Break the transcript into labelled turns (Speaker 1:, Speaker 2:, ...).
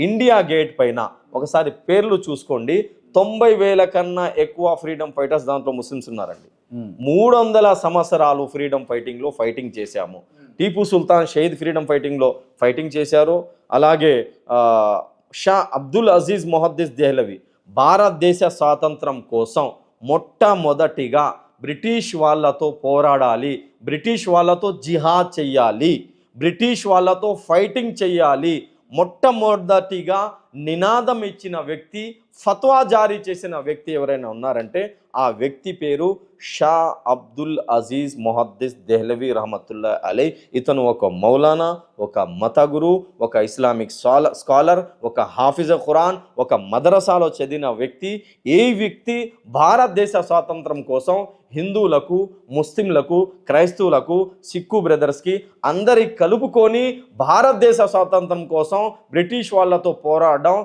Speaker 1: India gate పైన ఒకసారి పేర్లు చూసుకోండి, 90,000 కన్నా ఎక్కువ ఫ్రీడమ్ ఫైటర్స్ దాంట్లో ముస్లిమ్స్ ఉన్నారండి. 300 సంవత్సరాలు ఫ్రీడమ్ ఫైటింగ్లో ఫైటింగ్ చేశాము. టీపు సుల్తాన్ షహీద్ ఫ్రీడమ్ ఫైటింగ్లో ఫైటింగ్ చేశారు. అలాగే షా అబ్దుల్ అజీజ్ మొహద్దీస్ దెహ్లవి భారతదేశ స్వాతంత్రం కోసం మొట్టమొదటిగా బ్రిటిష్ వాళ్ళతో పోరాడాలి, బ్రిటిష్ వాళ్ళతో జిహాద్ చెయ్యాలి, బ్రిటిష్ వాళ్ళతో ఫైటింగ్ చెయ్యాలి, మొట్టమొదటిగా నినాదం ఇచ్చిన వ్యక్తి, ఫత్వా జారీ చేసిన వ్యక్తి ఎవరైనా ఉన్నారంటే ఆ వ్యక్తి పేరు షా అబ్దుల్ అజీజ్ మొహద్దీస్ దెహ్లవి రహమతుల్లా అలై. ఇతను ఒక మౌలానా, ఒక మత గురు, ఒక ఇస్లామిక్ స్కాలర్, ఒక హాఫిజ ఖురాన్, ఒక మదరసాలో చదివిన వ్యక్తి. ఈ వ్యక్తి భారతదేశ స్వాతంత్రం కోసం హిందువులకు, ముస్లింలకు, క్రైస్తవులకు, సిక్కు బ్రదర్స్కి అందరి కలుపుకొని భారతదేశ స్వాతంత్రం కోసం బ్రిటిష్ వాళ్ళతో పోరాడడం